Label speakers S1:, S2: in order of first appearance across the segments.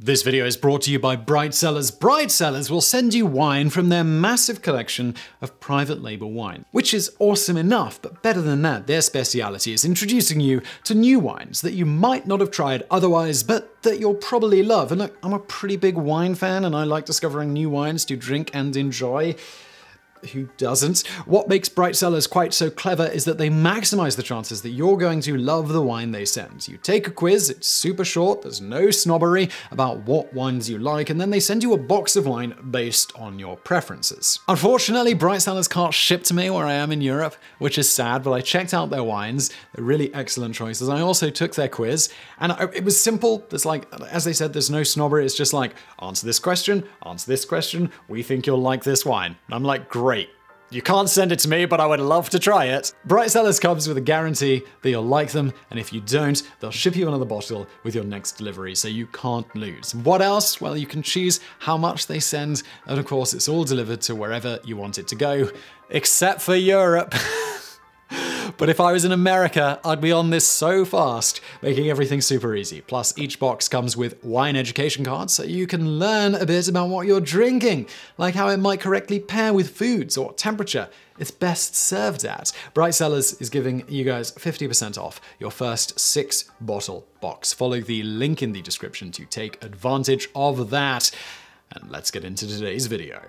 S1: This video is brought to you by Bright Cellars. Bright Cellars will send you wine from their massive collection of private label wine, which is awesome enough, but better than that, their speciality is introducing you to new wines that you might not have tried otherwise, but that you'll probably love. And look, I'm a pretty big wine fan and I like discovering new wines to drink and enjoy. Who doesn't? What makes Bright Cellars quite so clever is that they maximize the chances that you're going to love the wine they send. You take a quiz, it's super short, there's no snobbery about what wines you like, and then they send you a box of wine based on your preferences. Unfortunately, Bright Cellars can't ship to me where I am in Europe, which is sad, but I checked out their wines. They're really excellent choices. I also took their quiz, and it was simple. There's as they said, there's no snobbery. It's just like, answer this question, we think you'll like this wine. And I'm like, great. You can't send it to me, but I would love to try it. Bright Cellars comes with a guarantee that you'll like them, and if you don't, they'll ship you another bottle with your next delivery, so you can't lose. What else? Well, you can choose how much they send, and of course, it's all delivered to wherever you want it to go, except for Europe. But if I was in America, I'd be on this so fast, making everything super easy. Plus, each box comes with wine education cards, so you can learn a bit about what you're drinking, like how it might correctly pair with foods or temperature it's best served at. Bright Cellars is giving you guys 50% off your first 6-bottle box. Follow the link in the description to take advantage of that. And let's get into today's video.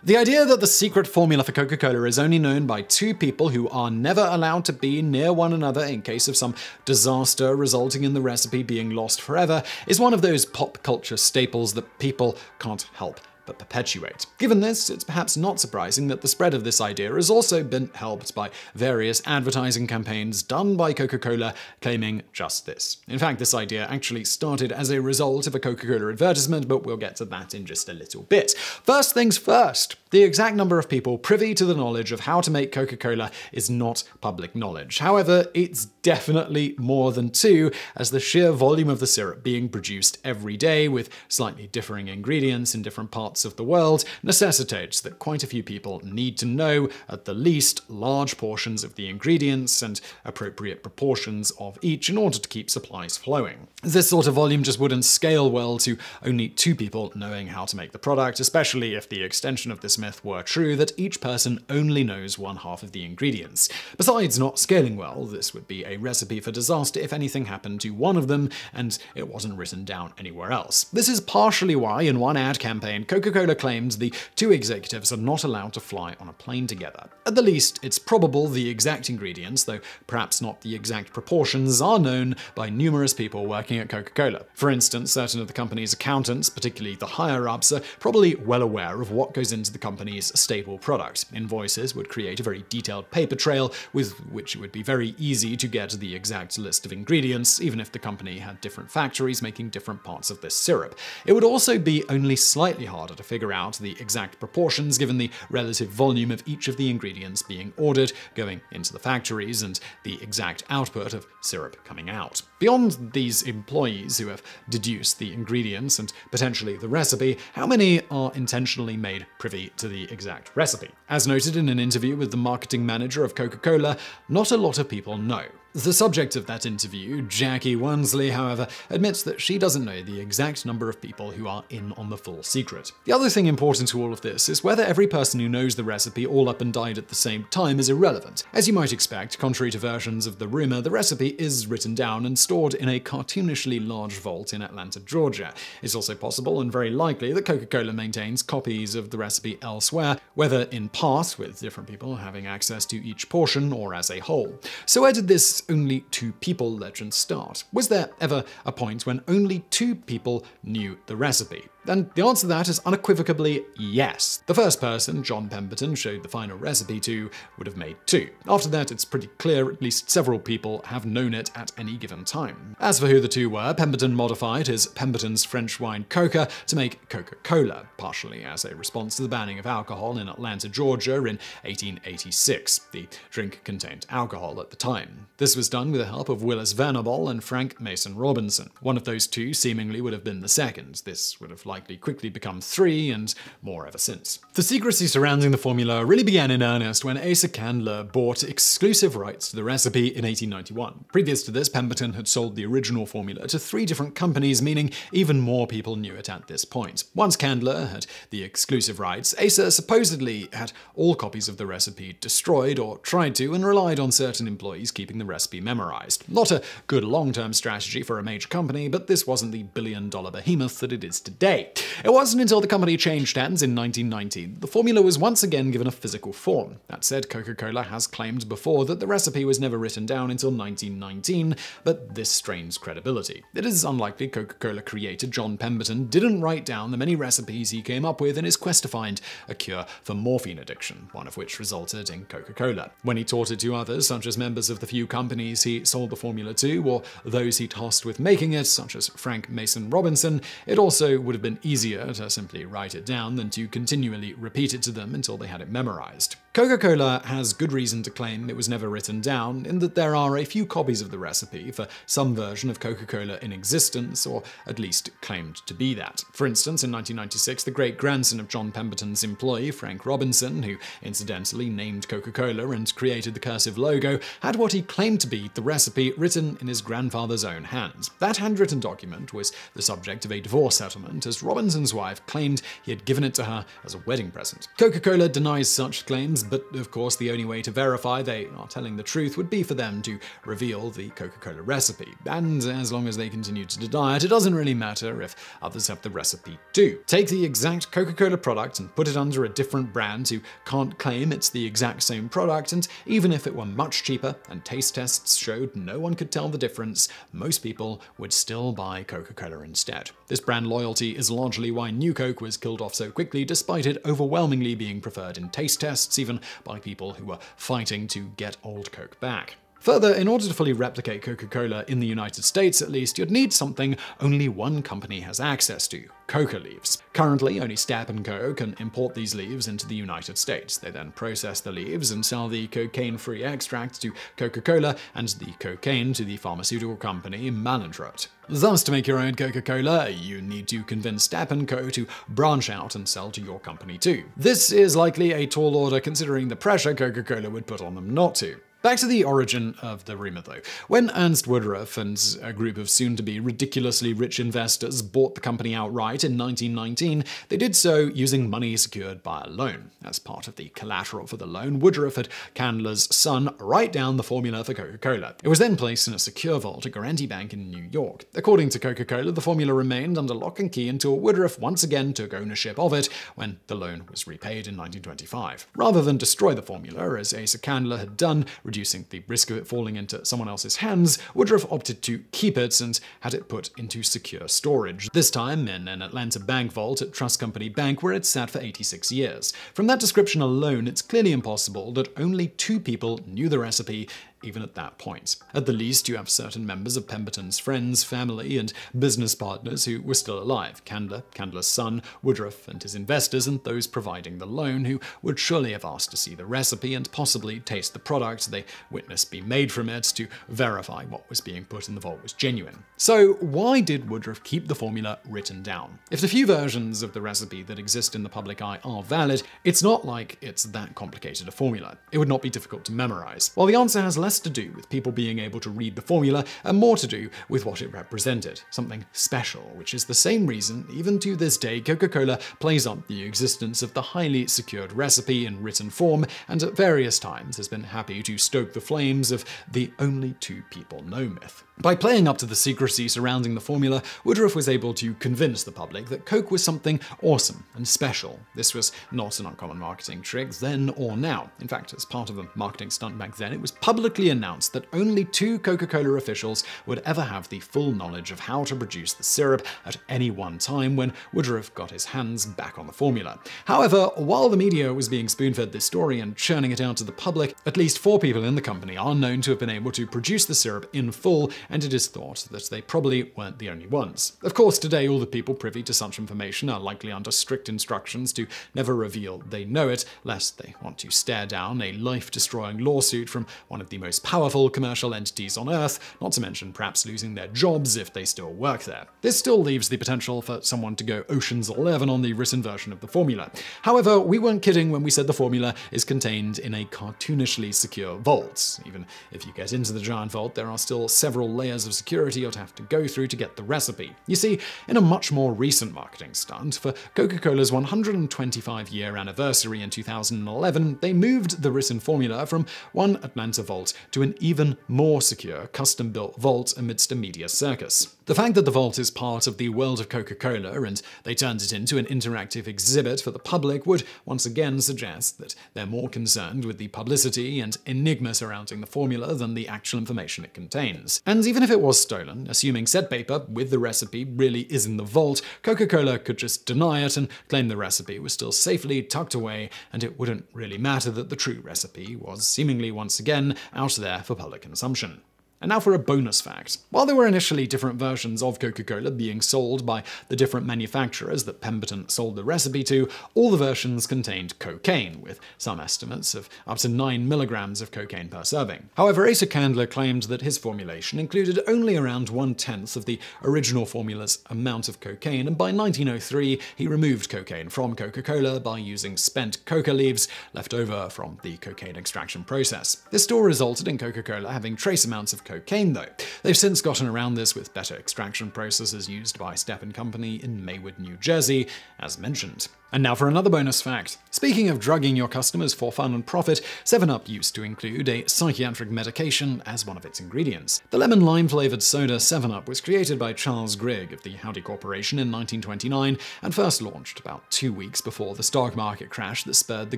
S1: The idea that the secret formula for Coca-Cola is only known by 2 people who are never allowed to be near one another in case of some disaster resulting in the recipe being lost forever is one of those pop culture staples that people can't help but perpetuate. Given this, it's perhaps not surprising that the spread of this idea has also been helped by various advertising campaigns done by Coca-Cola claiming just this. In fact, this idea actually started as a result of a Coca-Cola advertisement, but we'll get to that in just a little bit. First things first, the exact number of people privy to the knowledge of how to make Coca-Cola is not public knowledge. However, it's definitely more than 2, as the sheer volume of the syrup being produced every day with slightly differing ingredients in different parts of the world necessitates that quite a few people need to know, at the least, large portions of the ingredients and appropriate proportions of each in order to keep supplies flowing. This sort of volume just wouldn't scale well to only 2 people knowing how to make the product, especially if the extension of this myth were true that each person only knows 1/2 of the ingredients. Besides not scaling well, this would be a recipe for disaster if anything happened to one of them and it wasn't written down anywhere else. This is partially why, in one ad campaign, Coca-Cola claimed the 2 executives are not allowed to fly on a plane together. At the least, it's probable the exact ingredients, though perhaps not the exact proportions, are known by numerous people working at Coca-Cola. For instance, certain of the company's accountants, particularly the higher-ups, are probably well aware of what goes into the company's staple product. Invoices would create a very detailed paper trail with which it would be very easy to get the exact list of ingredients, even if the company had different factories making different parts of this syrup. It would also be only slightly harder to figure out the exact proportions given the relative volume of each of the ingredients being ordered, going into the factories, and the exact output of syrup coming out. Beyond these employees who have deduced the ingredients and potentially the recipe, how many are intentionally made privy to the exact recipe? As noted in an interview with the marketing manager of Coca-Cola, not a lot of people know. The subject of that interview, Jackie Wansley, however, admits that she doesn't know the exact number of people who are in on the full secret. The other thing important to all of this is whether every person who knows the recipe all up and died at the same time is irrelevant. As you might expect, contrary to versions of the rumor, the recipe is written down and stored in a cartoonishly large vault in Atlanta, Georgia. It's also possible and very likely that Coca-Cola maintains copies of the recipe elsewhere, whether in part, with different people having access to each portion, or as a whole. So where did this only 2 people legend start? Was there ever a point when only 2 people knew the recipe? And the answer to that is unequivocally yes. The first person John Pemberton showed the final recipe to would have made 2. After that, it's pretty clear at least several people have known it at any given time. As for who the 2 were, Pemberton modified his Pemberton's French wine Coca to make Coca-Cola, partially as a response to the banning of alcohol in Atlanta, Georgia in 1886. The drink contained alcohol at the time. This This was done with the help of Willis Venable and Frank Mason Robinson. One of those two seemingly would have been the second. This would have likely quickly become 3 and more ever since. The secrecy surrounding the formula really began in earnest when Asa Candler bought exclusive rights to the recipe in 1891. Previous to this, Pemberton had sold the original formula to 3 different companies, meaning even more people knew it at this point. Once Candler had the exclusive rights, Asa supposedly had all copies of the recipe destroyed or tried to, and relied on certain employees keeping the recipe memorized. Not a good long-term strategy for a major company, but this wasn't the billion-dollar behemoth that it is today. It wasn't until the company changed hands in 1990 that the formula was once again given a physical form. That said, Coca-Cola has claimed before that the recipe was never written down until 1919, but this strains credibility. It is unlikely Coca-Cola creator John Pemberton didn't write down the many recipes he came up with in his quest to find a cure for morphine addiction, one of which resulted in Coca-Cola. When he taught it to others, such as members of the few companies he sold the formula to, or those he tasked with making it, such as Frank Mason Robinson, it also would have been easier to simply write it down than to continually repeat it to them until they had it memorized. Coca-Cola has good reason to claim it was never written down, in that there are a few copies of the recipe for some version of Coca-Cola in existence, or at least claimed to be that. For instance, in 1996, the great-grandson of John Pemberton's employee, Frank Robinson, who incidentally named Coca-Cola and created the cursive logo, had what he claimed to be the recipe written in his grandfather's own hand. That handwritten document was the subject of a divorce settlement, as Robinson's wife claimed he had given it to her as a wedding present. Coca-Cola denies such claims, but of course the only way to verify they are telling the truth would be for them to reveal the Coca-Cola recipe. And as long as they continue to deny it, it doesn't really matter if others have the recipe too. Take the exact Coca-Cola product and put it under a different brand who can't claim it's the exact same product, and even if it were much cheaper and taste tests showed no one could tell the difference, most people would still buy Coca-Cola instead. This brand loyalty is largely why New Coke was killed off so quickly, despite it overwhelmingly being preferred in taste tests, even by people who were fighting to get old Coke back. Further, in order to fully replicate Coca-Cola in the United States at least, you'd need something only one company has access to: coca leaves. Currently, only Step & Co. can import these leaves into the United States. They then process the leaves and sell the cocaine-free extract to Coca-Cola and the cocaine to the pharmaceutical company Mallinckrodt. Thus, to make your own Coca-Cola, you need to convince Step & Co. to branch out and sell to your company too. This is likely a tall order considering the pressure Coca-Cola would put on them not to. Back to the origin of the rumor though. When Ernst Woodruff and a group of soon-to-be ridiculously rich investors bought the company outright in 1919, they did so using money secured by a loan. As part of the collateral for the loan, Woodruff had Candler's son write down the formula for Coca-Cola. It was then placed in a secure vault at Guaranty Bank in New York. According to Coca-Cola, the formula remained under lock and key until Woodruff once again took ownership of it when the loan was repaid in 1925. Rather than destroy the formula, as Asa Candler had done, reducing the risk of it falling into someone else's hands, Woodruff opted to keep it and had it put into secure storage, this time in an Atlanta bank vault at Trust Company Bank, where it sat for 86 years. From that description alone, it's clearly impossible that only 2 people knew the recipe even at that point. At the least, you have certain members of Pemberton's friends, family, and business partners who were still alive: Candler, Candler's son, Woodruff, and his investors, and those providing the loan, who would surely have asked to see the recipe and possibly taste the product they witnessed be made from it to verify what was being put in the vault was genuine. So why did Woodruff keep the formula written down? If the few versions of the recipe that exist in the public eye are valid, it's not like it's that complicated a formula. It would not be difficult to memorize. While the answer has less to do with people being able to read the formula and more to do with what it represented, something special, which is the same reason, even to this day, Coca-Cola plays up the existence of the highly secured recipe in written form, and at various times has been happy to stoke the flames of the only 2 people know myth. By playing up to the secrecy surrounding the formula, Woodruff was able to convince the public that Coke was something awesome and special. This was not an uncommon marketing trick then or now. In fact, as part of a marketing stunt back then, it was publicly announced that only 2 Coca-Cola officials would ever have the full knowledge of how to produce the syrup at any one time when Woodruff got his hands back on the formula. However, while the media was being spoon-fed this story and churning it out to the public, at least 4 people in the company are known to have been able to produce the syrup in full, and it is thought that they probably weren't the only ones. Of course, today all the people privy to such information are likely under strict instructions to never reveal they know it, lest they want to stare down a life-destroying lawsuit from one of the most most powerful commercial entities on Earth, not to mention perhaps losing their jobs if they still work there. This still leaves the potential for someone to go Ocean's 11 on the written version of the formula. However, we weren't kidding when we said the formula is contained in a cartoonishly secure vault. Even if you get into the giant vault, there are still several layers of security you'd have to go through to get the recipe. You see, in a much more recent marketing stunt, for Coca-Cola's 125-year anniversary in 2011, they moved the written formula from one Atlanta vault to an even more secure, custom-built vault amidst a media circus. The fact that the vault is part of the world of Coca-Cola and they turned it into an interactive exhibit for the public would once again suggest that they're more concerned with the publicity and enigma surrounding the formula than the actual information it contains. And even if it was stolen, assuming said paper with the recipe really is in the vault, Coca-Cola could just deny it and claim the recipe was still safely tucked away, and it wouldn't really matter that the true recipe was seemingly once again out there for public consumption. And now for a bonus fact. While there were initially different versions of Coca-Cola being sold by the different manufacturers that Pemberton sold the recipe to, all the versions contained cocaine, with some estimates of up to 9 milligrams of cocaine per serving. However, Asa Candler claimed that his formulation included only around 1/10 of the original formula's amount of cocaine, and by 1903 he removed cocaine from Coca-Cola by using spent coca leaves left over from the cocaine extraction process. This still resulted in Coca-Cola having trace amounts of cocaine, though. They've since gotten around this with better extraction processes used by Stepp & Company in Maywood, New Jersey, as mentioned. And now for another bonus fact. Speaking of drugging your customers for fun and profit, 7-Up used to include a psychiatric medication as one of its ingredients. The lemon-lime flavored soda 7-Up was created by Charles Grigg of the Howdy Corporation in 1929 and first launched about 2 weeks before the stock market crash that spurred the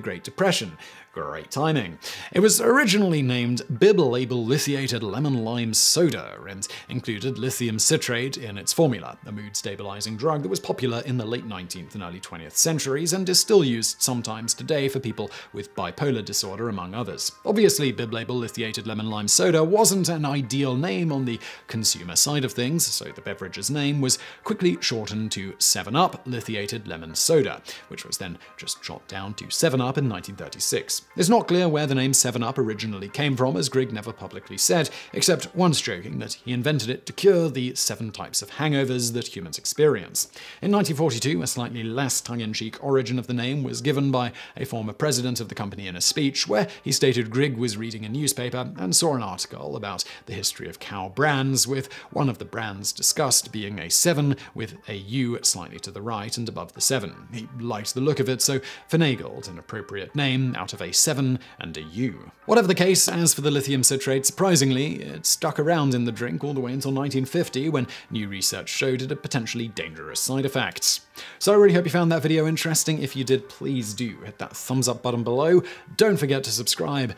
S1: Great Depression. Great timing. It was originally named Bib-Label Lithiated Lemon Lime Soda and included lithium citrate in its formula, a mood-stabilizing drug that was popular in the late 19th and early 20th centuries and is still used sometimes today for people with bipolar disorder, among others. Obviously, Bib-Label Lithiated Lemon Lime Soda wasn't an ideal name on the consumer side of things, so the beverage's name was quickly shortened to 7-Up Lithiated Lemon Soda, which was then just chopped down to 7-Up in 1936. It's not clear where the name 7-Up originally came from, as Grigg never publicly said, except once joking that he invented it to cure the 7 types of hangovers that humans experience. In 1942, a slightly less tongue-in-cheek origin of the name was given by a former president of the company in a speech, where he stated Grigg was reading a newspaper and saw an article about the history of cow brands, with one of the brands discussed being a 7 with a U slightly to the right and above the 7. He liked the look of it, so finagled an appropriate name out of a 7 and a U. Whatever the case, as for the lithium citrate, surprisingly, it stuck around in the drink all the way until 1950, when new research showed it had potentially dangerous side effects. So I really hope you found that video interesting. If you did, please do hit that thumbs up button below. Don't forget to subscribe,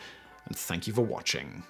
S1: and thank you for watching.